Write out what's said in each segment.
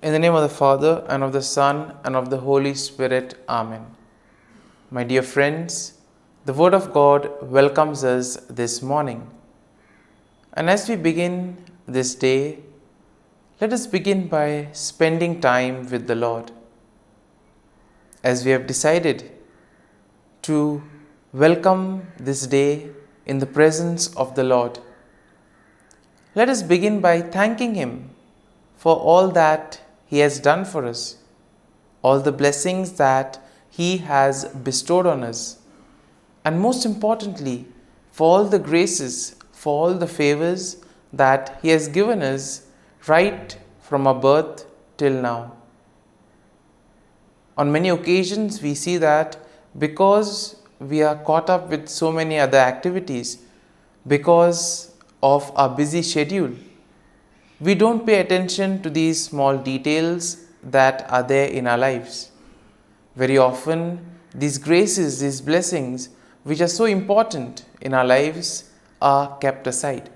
In the name of the Father, and of the Son, and of the Holy Spirit. Amen. My dear friends, the Word of God welcomes us this morning. And as we begin this day, let us begin by spending time with the Lord. As we have decided to welcome this day in the presence of the Lord, let us begin by thanking Him for all that He has done for us, all the blessings that He has bestowed on us, and most importantly, for all the graces, for all the favors that He has given us right from our birth till now. On many occasions, we see that because we are caught up with so many other activities, because of our busy schedule, we don't pay attention to these small details that are there in our lives. Very often, these graces, these blessings, which are so important in our lives, are kept aside.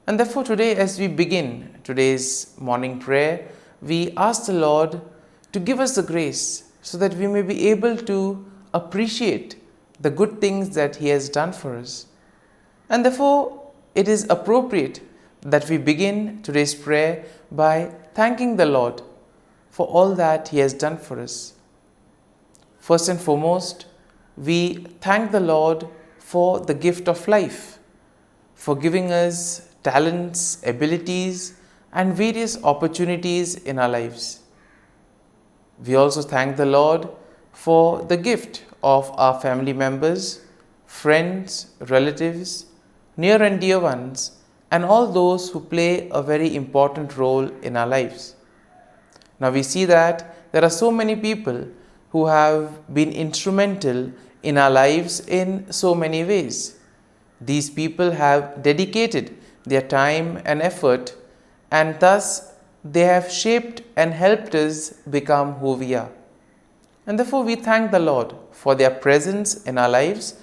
And therefore today, as we begin today's morning prayer, we ask the Lord to give us the grace so that we may be able to appreciate the good things that He has done for us. And therefore, it is appropriate that we begin today's prayer by thanking the Lord for all that He has done for us. First and foremost, we thank the Lord for the gift of life, for giving us talents, abilities, and various opportunities in our lives. We also thank the Lord for the gift of our family members, friends, relatives, near and dear ones, and all those who play a very important role in our lives. Now we see that there are so many people who have been instrumental in our lives in so many ways. These people have dedicated their time and effort, and thus they have shaped and helped us become who we are. And therefore we thank the Lord for their presence in our lives,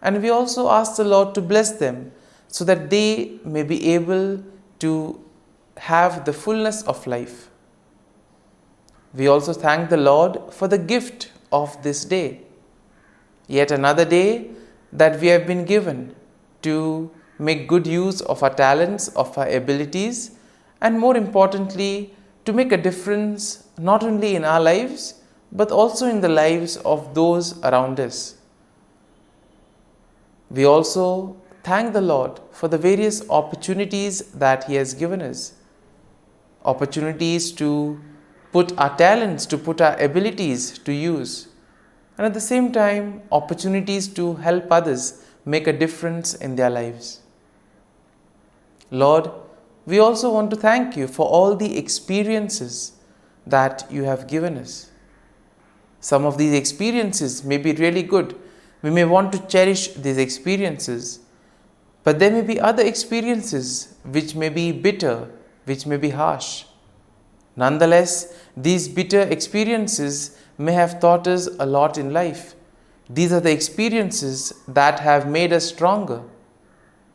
and we also ask the Lord to bless them so that they may be able to have the fullness of life. We also thank the Lord for the gift of this day, yet another day that we have been given to make good use of our talents, of our abilities, and more importantly, to make a difference not only in our lives, but also in the lives of those around us. We also thank the Lord for the various opportunities that He has given us. Opportunities to put our talents, to put our abilities to use. And at the same time, opportunities to help others make a difference in their lives. Lord, we also want to thank You for all the experiences that You have given us. Some of these experiences may be really good. We may want to cherish these experiences. But there may be other experiences which may be bitter, which may be harsh. Nonetheless, these bitter experiences may have taught us a lot in life. These are the experiences that have made us stronger.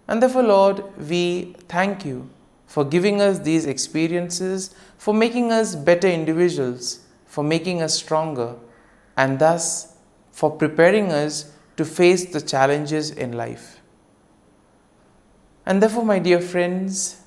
And therefore, Lord, we thank You for giving us these experiences, for making us better individuals, for making us stronger, and thus for preparing us to face the challenges in life. And therefore, my dear friends,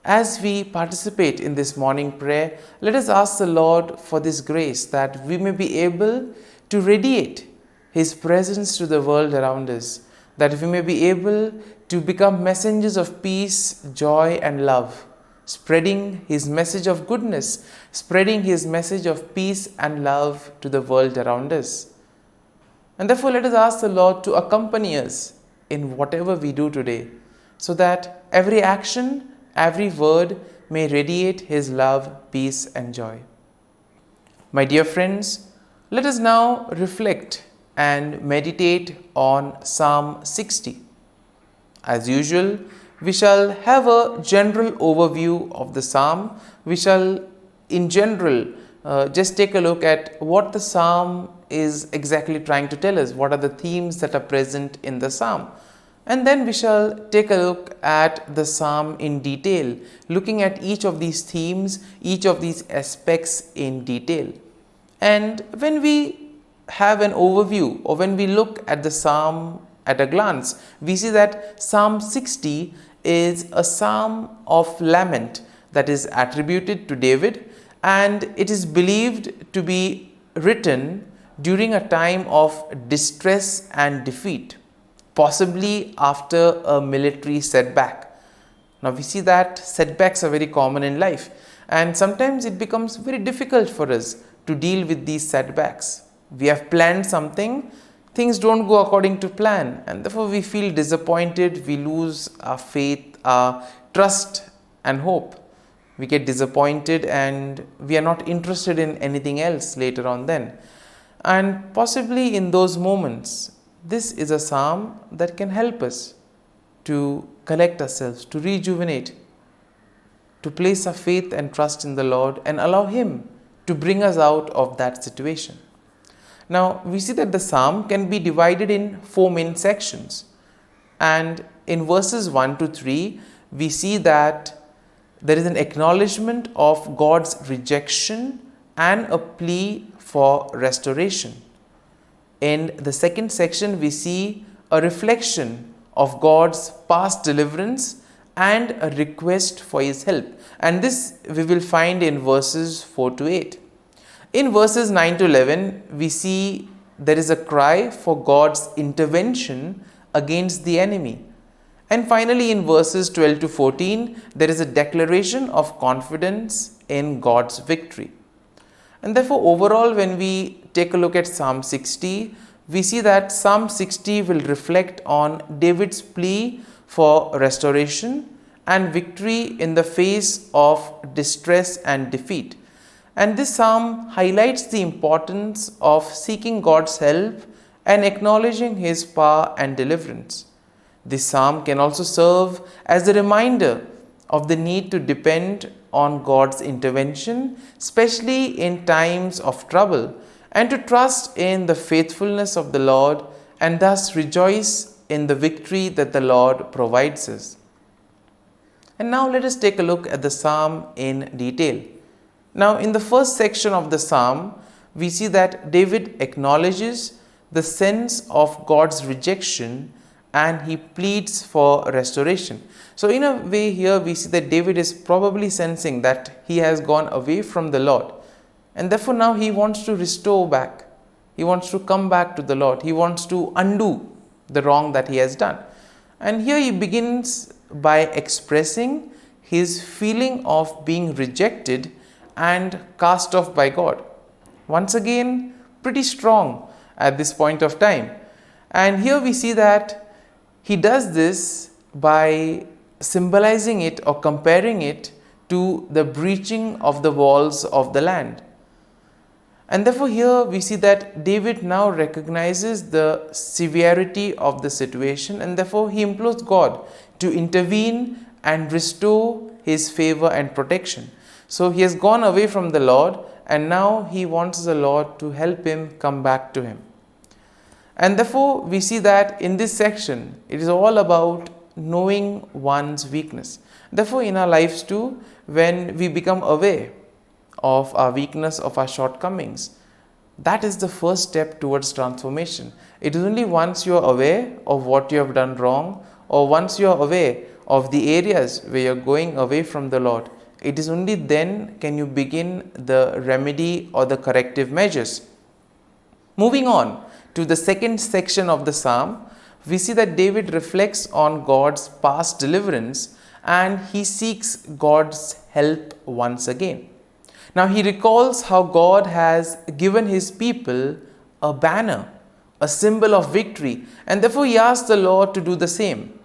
as we participate in this morning prayer, let us ask the Lord for this grace that we may be able to radiate His presence to the world around us, that we may be able to become messengers of peace, joy, and love, spreading His message of goodness, spreading His message of peace and love to the world around us. And therefore, let us ask the Lord to accompany us in whatever we do today, so that every action, every word may radiate His love, peace, and joy. My dear friends, let us now reflect and meditate on Psalm 60. As usual, we shall have a general overview of the psalm. We shall, in general, just take a look at what the psalm is exactly trying to tell us. What are the themes that are present in the psalm? And then we shall take a look at the psalm in detail, looking at each of these themes, each of these aspects in detail. And when we have an overview, or when we look at the psalm at a glance, we see that Psalm 60 is a psalm of lament that is attributed to David, and it is believed to be written during a time of distress and defeat, possibly after a military setback. Now we see that setbacks are very common in life, and sometimes it becomes very difficult for us to deal with these setbacks. We have planned something, things don't go according to plan, and therefore we feel disappointed, we lose our faith, our trust and hope. We get disappointed and we are not interested in anything else later on then. And possibly in those moments, this is a psalm that can help us to collect ourselves, to rejuvenate, to place our faith and trust in the Lord and allow Him to bring us out of that situation. Now, we see that the psalm can be divided in 4 main sections. And in verses 1 to 3, we see that there is an acknowledgement of God's rejection and a plea for restoration. In the second section, we see a reflection of God's past deliverance and a request for His help. And this we will find in verses 4 to 8. In verses 9 to 11, we see there is a cry for God's intervention against the enemy. And finally, in verses 12 to 14, there is a declaration of confidence in God's victory. And therefore, overall, when we take a look at Psalm 60, we see that Psalm 60 will reflect on David's plea for restoration and victory in the face of distress and defeat. And this psalm highlights the importance of seeking God's help and acknowledging His power and deliverance. This psalm can also serve as a reminder of the need to depend on God's intervention, especially in times of trouble, and to trust in the faithfulness of the Lord and thus rejoice in the victory that the Lord provides us. And now let us take a look at the psalm in detail. Now, in the first section of the psalm, we see that David acknowledges the sense of God's rejection and he pleads for restoration. So, in a way here we see that David is probably sensing that he has gone away from the Lord, and therefore now he wants to restore back. He wants to come back to the Lord. He wants to undo the wrong that he has done. And here he begins by expressing his feeling of being rejected and cast off by God. Once again, pretty strong at this point of time. And here we see that he does this by symbolizing it or comparing it to the breaching of the walls of the land. And therefore here we see that David now recognizes the severity of the situation, and therefore he implores God to intervene and restore his favor and protection. So he has gone away from the Lord, and now he wants the Lord to help him come back to him. And therefore we see that in this section it is all about knowing one's weakness. Therefore in our lives too, when we become aware of our weakness, of our shortcomings, that is the first step towards transformation. It is only once you are aware of what you have done wrong, or once you are aware of the areas where you are going away from the Lord, it is only then can you begin the remedy or the corrective measures. Moving on to the second section of the psalm, we see that David reflects on God's past deliverance and he seeks God's help once again. Now he recalls how God has given his people a banner, a symbol of victory, and therefore he asks the Lord to do the same.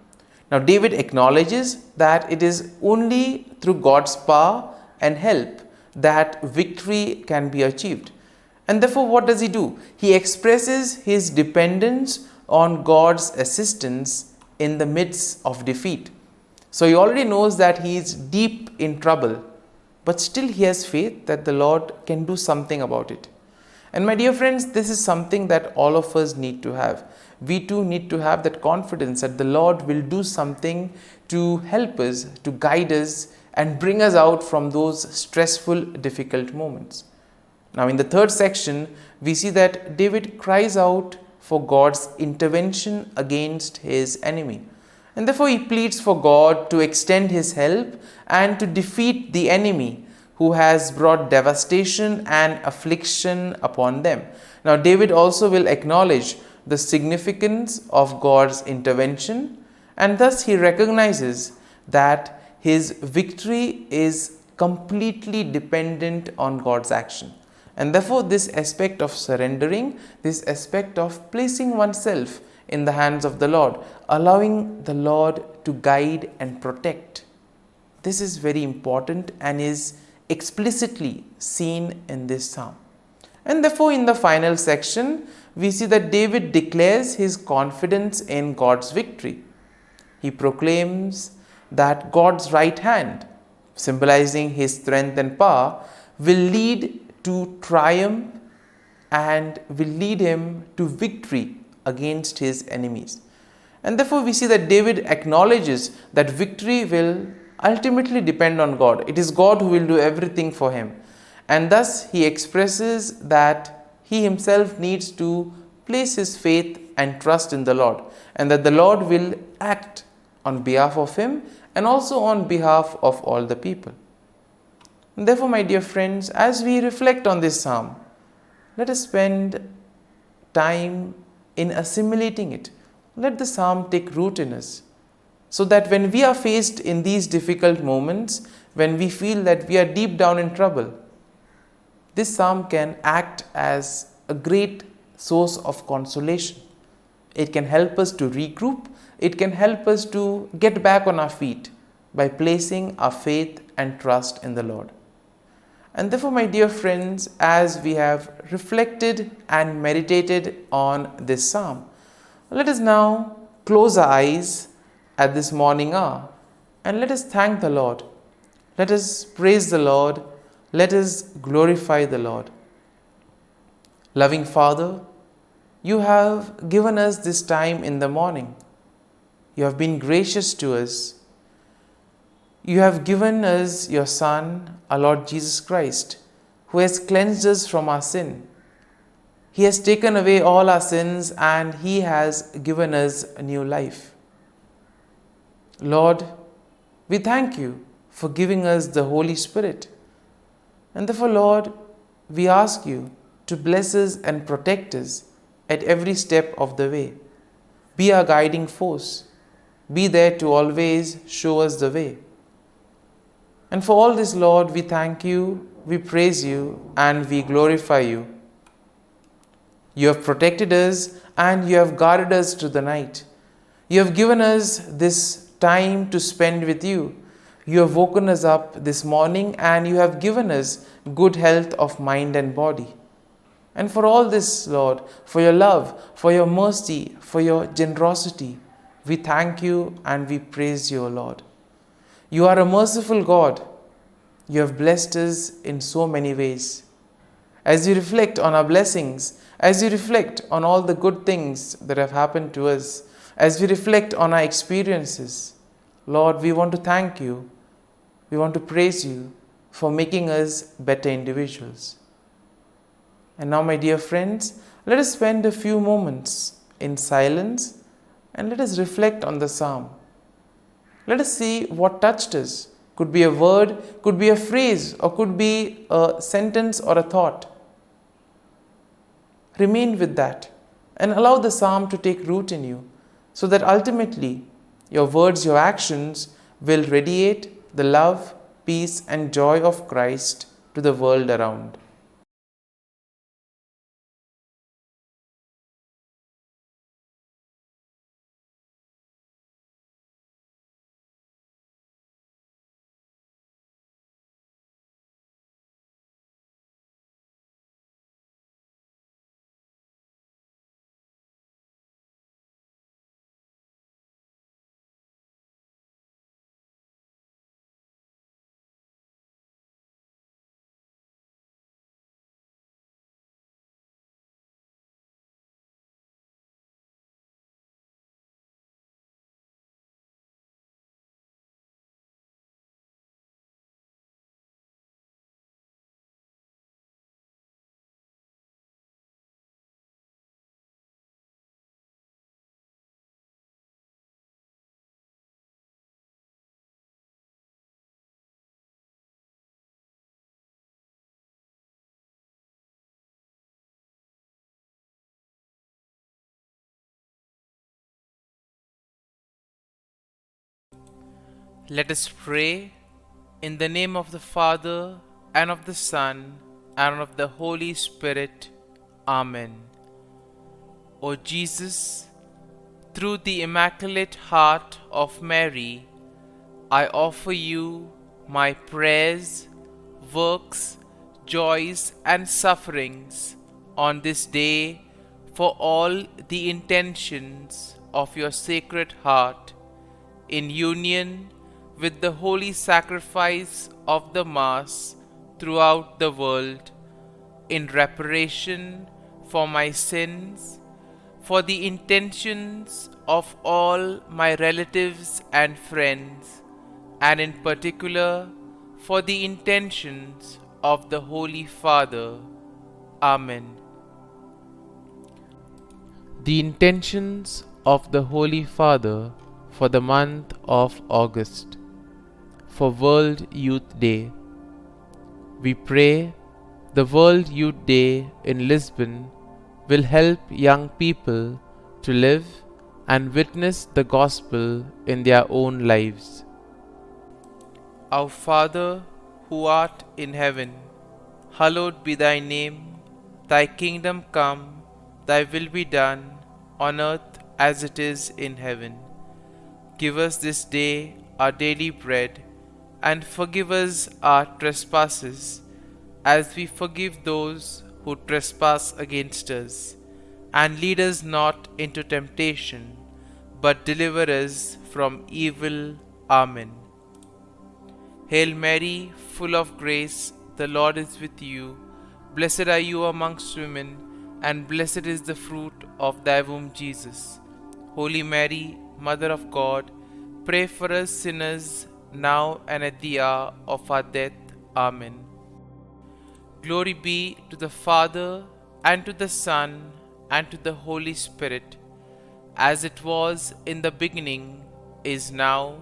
Now David acknowledges that it is only through God's power and help that victory can be achieved. And therefore what does he do? He expresses his dependence on God's assistance in the midst of defeat. So he already knows that he is deep in trouble, but still he has faith that the Lord can do something about it. And my dear friends, this is something that all of us need to have. We too need to have that confidence that the Lord will do something to help us, to guide us, and bring us out from those stressful, difficult moments. Now, in the third section, we see that David cries out for God's intervention against his enemy. And therefore, he pleads for God to extend his help and to defeat the enemy who has brought devastation and affliction upon them. Now, David also will acknowledge the significance of God's intervention, and thus he recognizes that his victory is completely dependent on God's action. And therefore, this aspect of surrendering, this aspect of placing oneself in the hands of the Lord, allowing the Lord to guide and protect, this is very important and is explicitly seen in this psalm. And therefore, in the final section, we see that David declares his confidence in God's victory. He proclaims that God's right hand, symbolizing his strength and power, will lead to triumph and will lead him to victory against his enemies. And therefore, we see that David acknowledges that victory will ultimately depend on God. It is God who will do everything for him. And thus, he expresses that he himself needs to place his faith and trust in the Lord, and that the Lord will act on behalf of him and also on behalf of all the people. And therefore, my dear friends, as we reflect on this psalm, let us spend time in assimilating it. Let the psalm take root in us, so that when we are faced in these difficult moments, when we feel that we are deep down in trouble, this psalm can act as a great source of consolation. It can help us to regroup. It can help us to get back on our feet by placing our faith and trust in the Lord. And therefore, my dear friends, as we have reflected and meditated on this psalm, let us now close our eyes at this morning hour and let us thank the Lord. Let us praise the Lord. Let us glorify the Lord. Loving Father, you have given us this time in the morning. You have been gracious to us. You have given us your Son, our Lord Jesus Christ, who has cleansed us from our sin. He has taken away all our sins and He has given us a new life. Lord, we thank you for giving us the Holy Spirit. And therefore, Lord, we ask you to bless us and protect us at every step of the way. Be our guiding force. Be there to always show us the way. And for all this, Lord, we thank you, we praise you, and we glorify you. You have protected us and you have guarded us through the night. You have given us this time to spend with you. You have woken us up this morning and you have given us good health of mind and body. And for all this, Lord, for your love, for your mercy, for your generosity, we thank you and we praise you, O Lord. You are a merciful God. You have blessed us in so many ways. As you reflect on our blessings, as you reflect on all the good things that have happened to us, as we reflect on our experiences, Lord, we want to thank you. We want to praise you for making us better individuals. And now, my dear friends, let us spend a few moments in silence and let us reflect on the psalm. Let us see what touched us. Could be a word, could be a phrase, or could be a sentence or a thought. Remain with that and allow the psalm to take root in you, so that ultimately your words, your actions will radiate the love, peace, and joy of Christ to the world around. Let us pray in the name of the Father, and of the Son, and of the Holy Spirit. Amen. O Jesus, through the Immaculate Heart of Mary, I offer you my prayers, works, joys, and sufferings on this day for all the intentions of your Sacred Heart, in union with the holy sacrifice of the Mass throughout the world, in reparation for my sins, for the intentions of all my relatives and friends, and in particular for the intentions of the Holy Father. Amen. The intentions of the Holy Father for the month of August, for World Youth Day. We pray the World Youth Day in Lisbon will help young people to live and witness the gospel in their own lives. Our Father, who art in heaven, hallowed be thy name. Thy kingdom come, thy will be done, on earth as it is in heaven. Give us this day our daily bread, and forgive us our trespasses, as we forgive those who trespass against us. And lead us not into temptation, but deliver us from evil. Amen. Hail Mary, full of grace, the Lord is with you. Blessed are you amongst women, and blessed is the fruit of thy womb, Jesus. Holy Mary, Mother of God, pray for us sinners, now and at the hour of our death. Amen. Glory be to the Father, and to the Son, and to the Holy Spirit, as it was in the beginning, is now,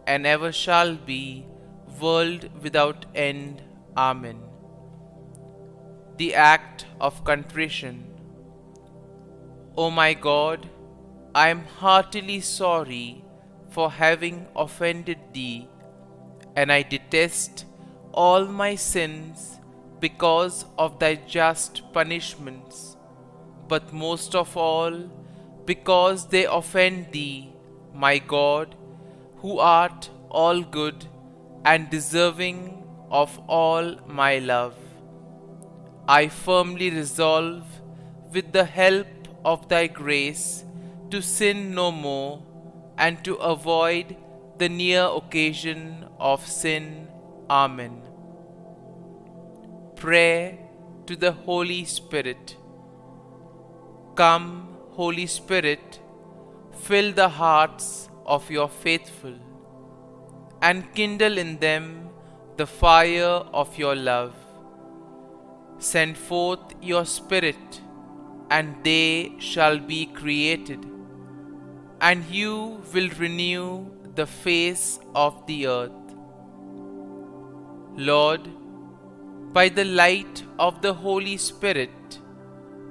and ever shall be, world without end. Amen. The Act of Contrition. O my God, I am heartily sorry for having offended Thee, and I detest all my sins because of Thy just punishments, but most of all because they offend Thee, my God, who art all good and deserving of all my love. I firmly resolve, with the help of Thy grace, to sin no more, and to avoid the near occasion of sin. Amen. Prayer to the Holy Spirit. Come, Holy Spirit, fill the hearts of your faithful, and kindle in them the fire of your love. Send forth your Spirit, and they shall be created, and you will renew the face of the earth. Lord, by the light of the Holy Spirit,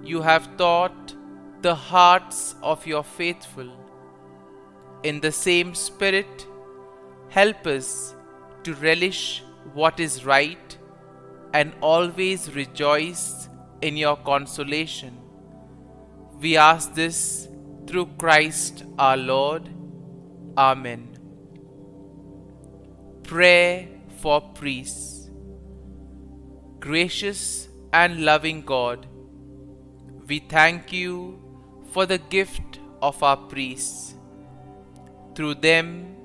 you have taught the hearts of your faithful. In the same Spirit, help us to relish what is right and always rejoice in your consolation. We ask this through Christ our Lord. Amen. Prayer for priests. Gracious and loving God, we thank you for the gift of our priests. Through them,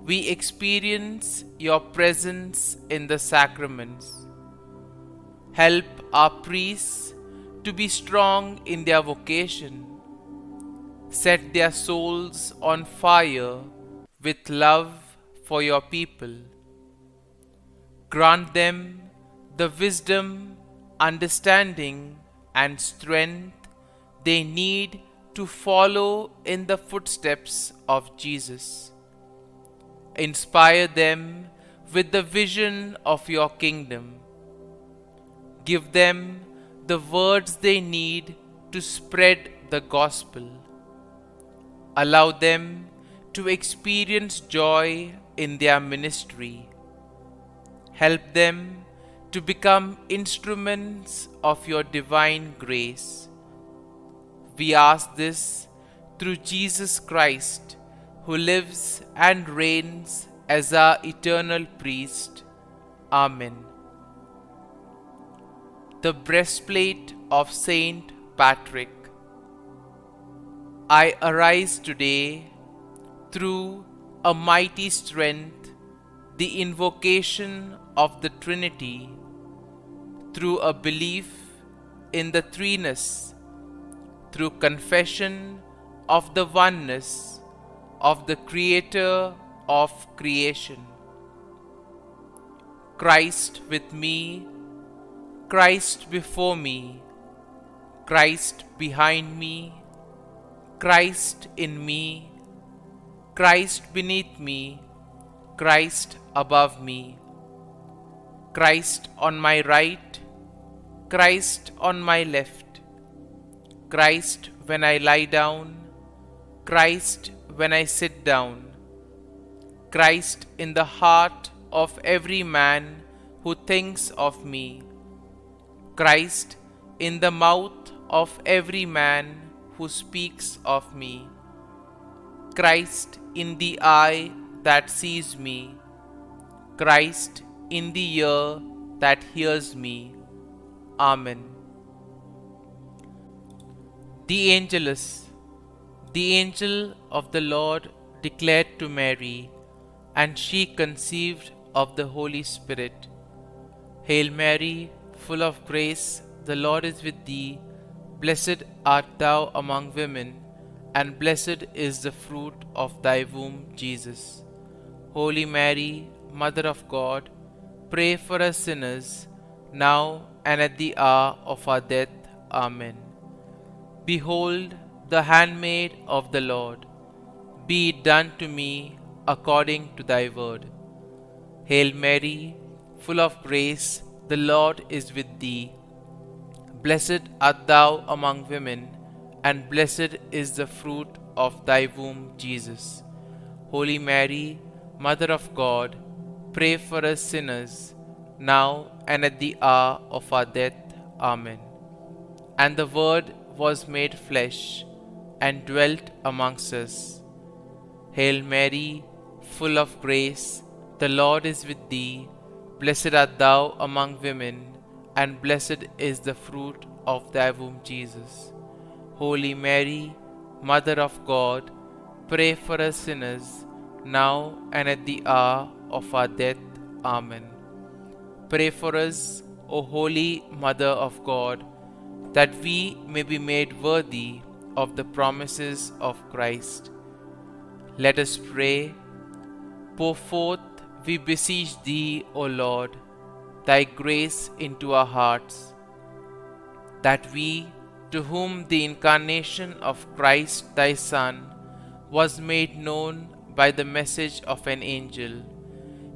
we experience your presence in the sacraments. Help our priests to be strong in their vocation. Set their souls on fire with love for your people. Grant them the wisdom, understanding, and strength they need to follow in the footsteps of Jesus. Inspire them with the vision of your kingdom. Give them the words they need to spread the gospel. Allow them to experience joy in their ministry. Help them to become instruments of your divine grace. We ask this through Jesus Christ, who lives and reigns as our eternal priest. Amen. The breastplate of Saint Patrick. I arise today through a mighty strength, the invocation of the Trinity, through a belief in the threeness, through confession of the oneness of the Creator of creation. Christ with me, Christ before me, Christ behind me, Christ in me, Christ beneath me, Christ above me, Christ on my right, Christ on my left, Christ when I lie down, Christ when I sit down, Christ in the heart of every man who thinks of me, Christ in the mouth of every man who speaks of me, Christ in the eye that sees me, Christ in the ear that hears me. Amen. The Angelus. The angel of the Lord declared to Mary, and she conceived of the Holy Spirit. Hail Mary, full of grace, the Lord is with thee. Blessed art thou among women, and blessed is the fruit of thy womb, Jesus. Holy Mary, Mother of God, pray for us sinners, now and at the hour of our death. Amen. Behold, the handmaid of the Lord. Be it done to me according to thy word. Hail Mary, full of grace, the Lord is with thee. Blessed art thou among women, and blessed is the fruit of thy womb, Jesus. Holy Mary, Mother of God, pray for us sinners, now and at the hour of our death. Amen. And the Word was made flesh, and dwelt amongst us. Hail Mary, full of grace, the Lord is with thee. Blessed art thou among women, and blessed is the fruit of thy womb, Jesus. Holy Mary, Mother of God, pray for us sinners, now and at the hour of our death. Amen. Pray for us, O Holy Mother of God, that we may be made worthy of the promises of Christ. Let us pray. Pour forth, we beseech thee, O Lord, thy grace into our hearts, that we, to whom the incarnation of Christ thy Son was made known by the message of an angel,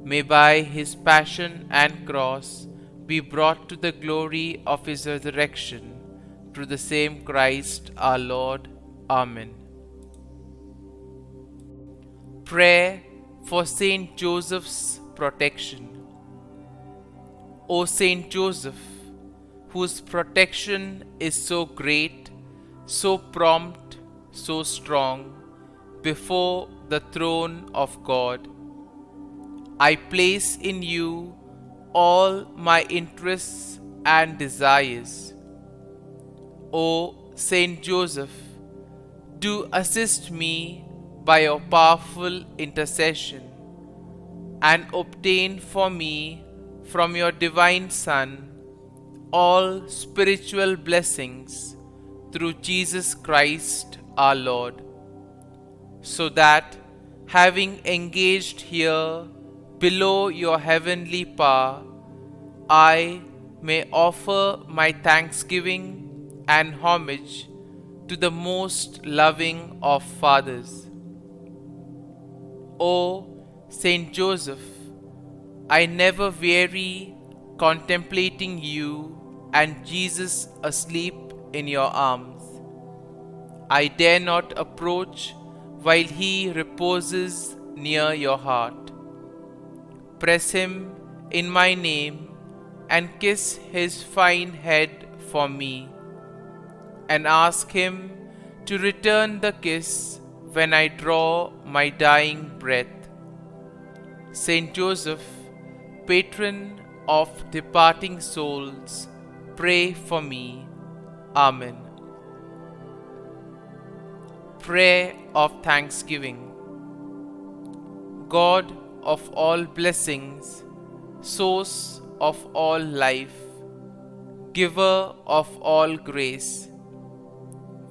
may by his passion and cross be brought to the glory of his resurrection, through the same Christ our Lord. Amen. Prayer for Saint Joseph's protection. O Saint Joseph, whose protection is so great, so prompt, so strong, before the throne of God, I place in you all my interests and desires. O Saint Joseph, do assist me by your powerful intercession, and obtain for me from your divine Son all spiritual blessings through Jesus Christ our Lord, so that, having engaged here below your heavenly power, I may offer my thanksgiving and homage to the most loving of fathers. O Saint Joseph, I never weary contemplating you and Jesus asleep in your arms. I dare not approach while he reposes near your heart. Press him in my name and kiss his fine head for me, and ask him to return the kiss when I draw my dying breath. Saint Joseph, patron of departing souls, pray for me. Amen. Prayer of Thanksgiving. God of all blessings, source of all life, giver of all grace,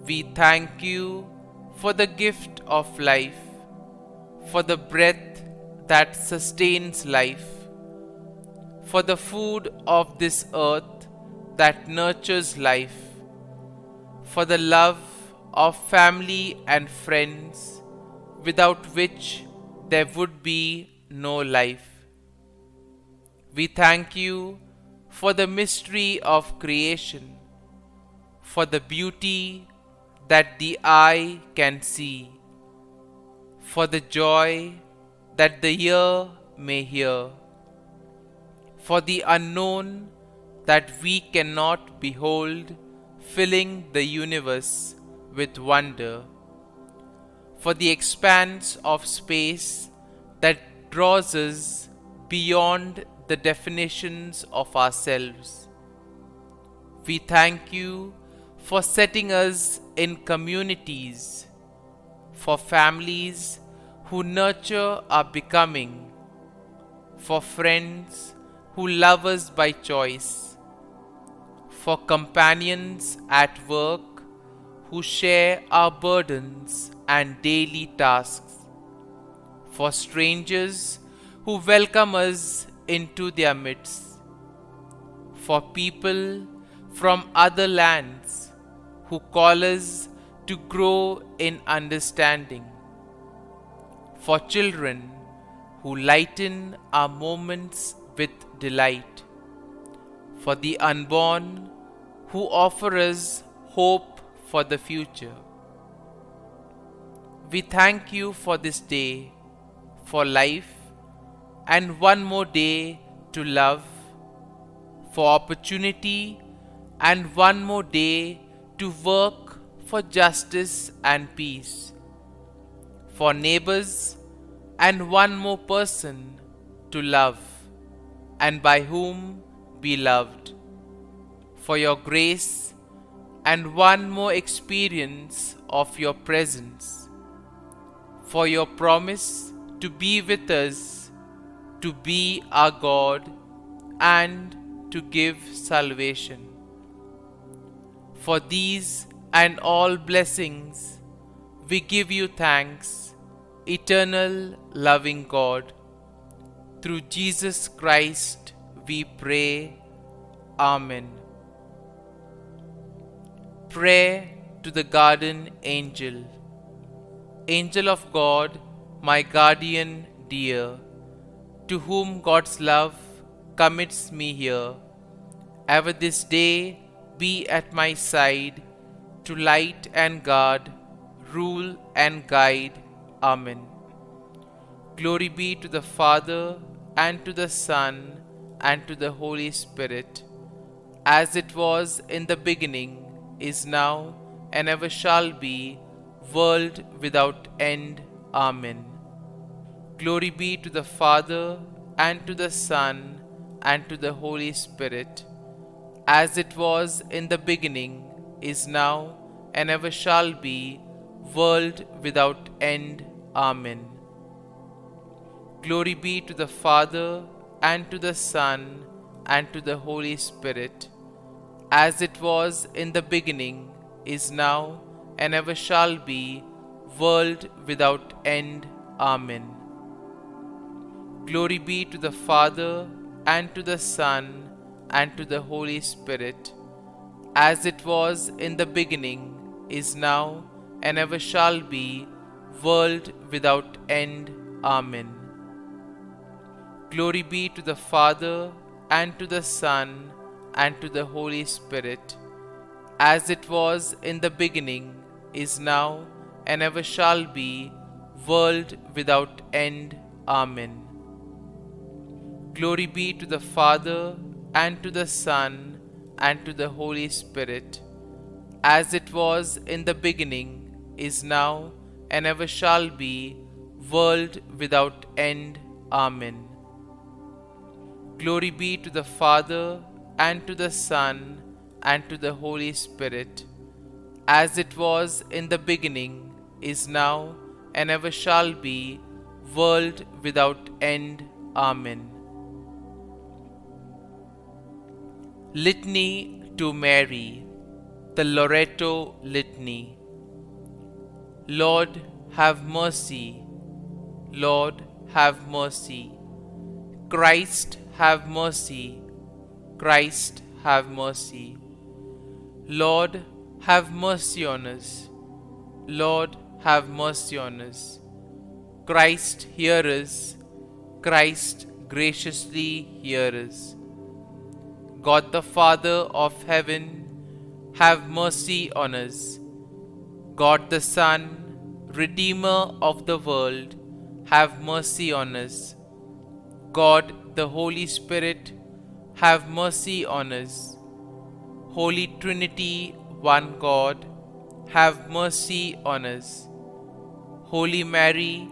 we thank you for the gift of life, for the breath that sustains life, for the food of this earth that nurtures life, for the love of family and friends, without which there would be no life. We thank you for the mystery of creation, for the beauty that the eye can see, for the joy that the ear may hear, for the unknown that we cannot behold, filling the universe with wonder, for the expanse of space that draws us beyond the definitions of ourselves. We thank you for setting us in communities, for families who nurture our becoming, for friends who love us by choice, for companions at work who share our burdens and daily tasks, for strangers who welcome us into their midst, for people from other lands who call us to grow in understanding, for children who lighten our moments with delight, for the unborn who offer us hope for the future. We thank you for this day, for life, and one more day to love, for opportunity, and one more day to work for justice and peace, for neighbors, and one more person to love, and by whom be loved, for your grace, and one more experience of your presence, for your promise to be with us, to be our God, and to give salvation. For these and all blessings, we give you thanks, eternal loving God. Through Jesus Christ we pray. Amen. Prayer to the Guardian Angel. Angel of God, my guardian dear, to whom God's love commits me here, ever this day be at my side, to light and guard, rule and guide. Amen. Glory be to the Father, and to the Son, and to the Holy Spirit, as it was in the beginning, is now, and ever shall be, world without end. Amen. Glory be to the Father, and to the Son, and to the Holy Spirit, as it was in the beginning, is now, and ever shall be, world without end. Amen. Glory be to the Father, and to the Son, and to the Holy Spirit, as it was in the beginning, is now, and ever shall be, world without end. Amen. Glory be to the Father, and to the Son, and to the Holy Spirit, as it was in the beginning, is now, and ever shall be, world without end. Amen. Glory be to the Father, and to the Son, and to the Holy Spirit, as it was in the beginning, is now, and ever shall be, world without end. Amen. Glory be to the Father, and to the Son, and to the Holy Spirit, as it was in the beginning, is now, and ever shall be, world without end. Amen. Glory be to the Father, and to the Son, and to the Holy Spirit, as it was in the beginning, is now, and ever shall be, world without end. Amen. Litany to Mary, the LORETO Litany. Lord, have mercy. Lord, have mercy. Christ, have mercy. Christ, have mercy. Lord, have mercy on us. Lord, have mercy on us. Christ, hear us. Christ, graciously hear us. God the Father of heaven, have mercy on us. God the Son, Redeemer of the world, have mercy on us. God the Holy Spirit, have mercy on us. Holy Trinity, one God, have mercy on us. Holy Mary,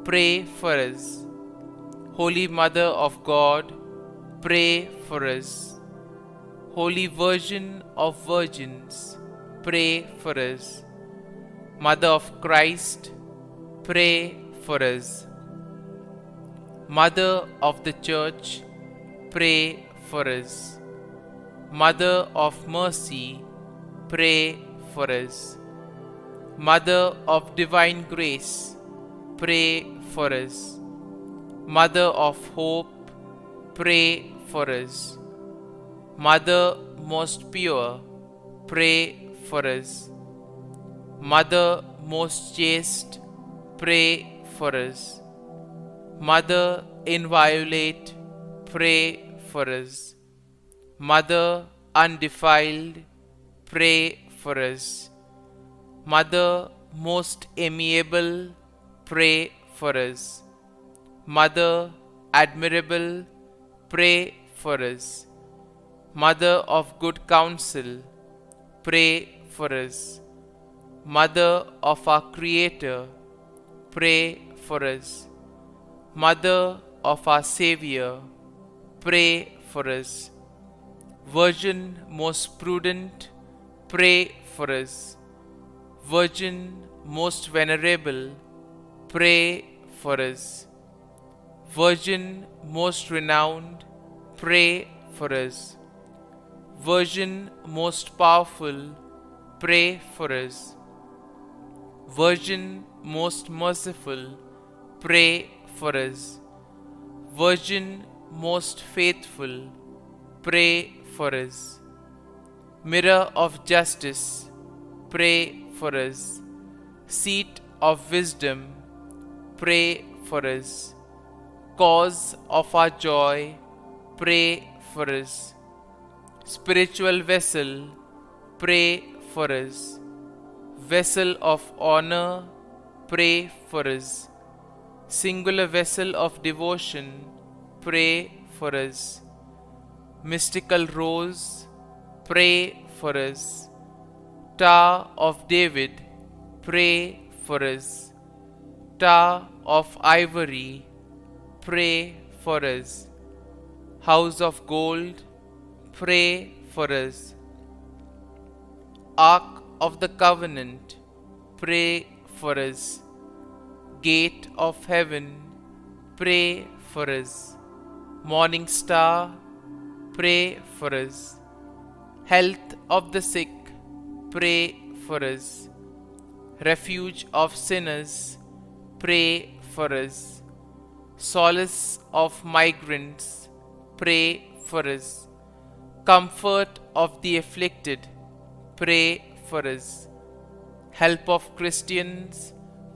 pray for us. Holy Mother of God, pray for us. Holy Virgin of Virgins, pray for us. Mother of Christ, pray for us. Mother of the Church, pray for us. Mother of Mercy, pray for us. Mother of Divine Grace, pray for us. Mother of Hope, pray for us. Mother most pure, pray for us. Mother most chaste, pray for us. Mother inviolate, pray for us. Mother undefiled, pray for us. Mother most amiable, pray for us. Mother admirable, pray for us. Mother of good counsel, pray for us. Mother of our Creator, pray for us. Mother of our Savior, pray for us. Virgin most prudent, pray for us. Virgin most venerable, pray for us. Virgin most renowned, pray for us. Virgin most powerful, pray for us. Virgin most merciful, pray for us. Virgin most faithful, pray for us. Mirror of justice, pray for us. Seat of wisdom, pray for us. Cause of our joy, pray for us. Spiritual vessel, pray for us. Vessel of honor, pray for us. Singular vessel of devotion, pray for us. Mystical rose, pray for us. Tower of David, pray for us. Tower of ivory, pray for us. House of gold, pray for us. Ark of the covenant, pray for us. Gate of heaven, pray for us. Morning star, pray for us. Health of the sick, pray for us. Refuge of sinners, pray for us. Solace of migrants, pray for us. Comfort of the afflicted, pray for us. Help of Christians,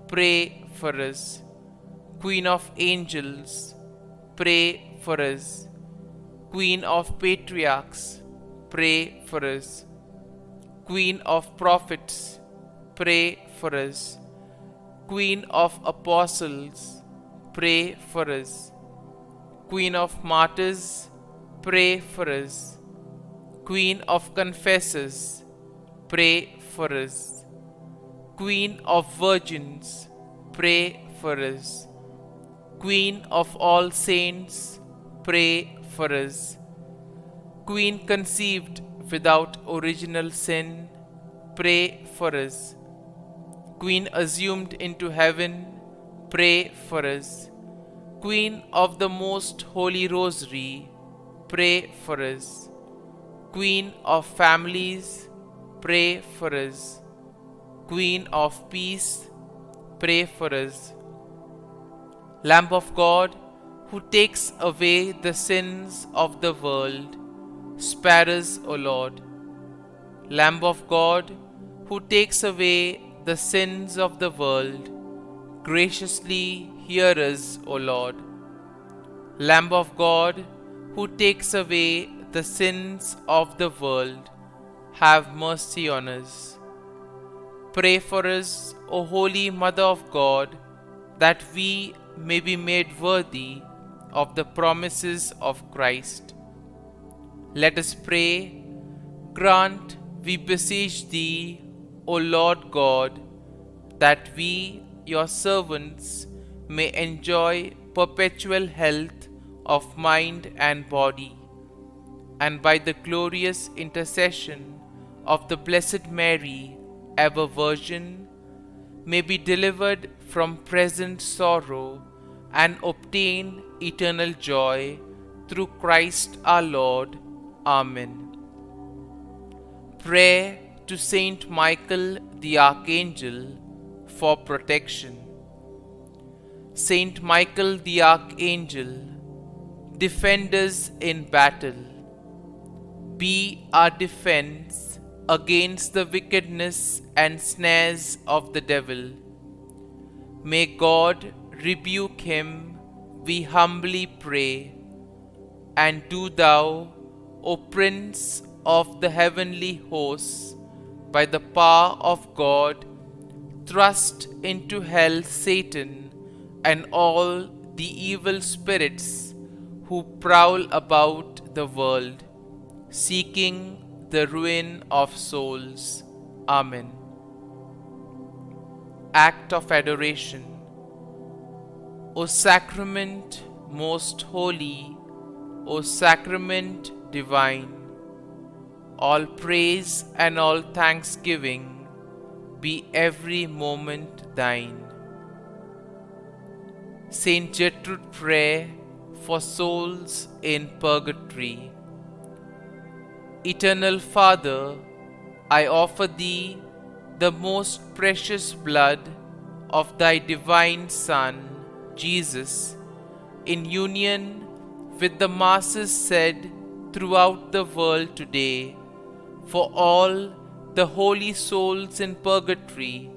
pray for us. Queen of angels, pray for us. Queen of patriarchs, pray for us. Queen of prophets, pray for us. Queen of Apostles, pray for us. Queen of Martyrs, pray for us. Queen of Confessors, pray for us. Queen of Virgins, pray for us. Queen of all saints, pray for us. Queen conceived without original sin, pray for us. Queen assumed into heaven, pray for us. Queen of the Most Holy Rosary, pray for us. Queen of families, pray for us. Queen of peace, pray for us. Lamb of God, who takes away the sins of the world, spare us, O Lord. Lamb of God, who takes away the sins of the world, graciously hear us, O Lord. Lamb of God, who takes away the sins of the world, have mercy on us. Pray for us, O Holy Mother of God, that we may be made worthy of the promises of Christ. Let us pray. Grant, we beseech Thee, O Lord God, that we, Your servants, may enjoy perpetual health of mind and body, and by the glorious intercession of the Blessed Mary, ever Virgin, may be delivered from present sorrow and obtain eternal joy through Christ our Lord. Amen. Prayer to Saint Michael the Archangel for protection. Saint Michael the Archangel, defend us in battle. Be our defense against the wickedness and snares of the devil. May God rebuke him, we humbly pray. And do Thou, O Prince of the heavenly hosts, by the power of God, thrust into hell Satan and all the evil spirits who prowl about the world, seeking the ruin of souls. Amen. Act of Adoration. O Sacrament most holy, O Sacrament divine, all praise and all thanksgiving be every moment Thine. Saint Gertrude prayer for souls in purgatory. Eternal Father, I offer Thee the most precious blood of Thy divine Son, Jesus, in union with the masses said throughout the world today, for all the holy souls in purgatory,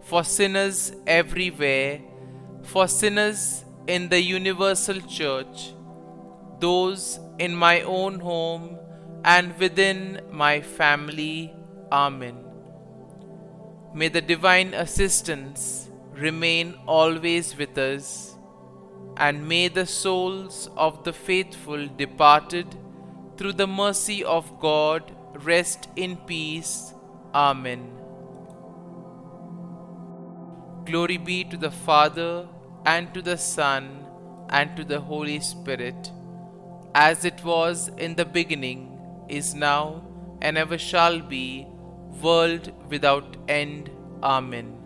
for sinners everywhere, for sinners in the universal church, those in my own home and within my family. Amen. May the divine assistance remain always with us, and may the souls of the faithful departed through the mercy of God rest in peace. Amen. Glory be to the Father, and to the Son, and to the Holy Spirit, as it was in the beginning, is now, and ever shall be, world without end. Amen.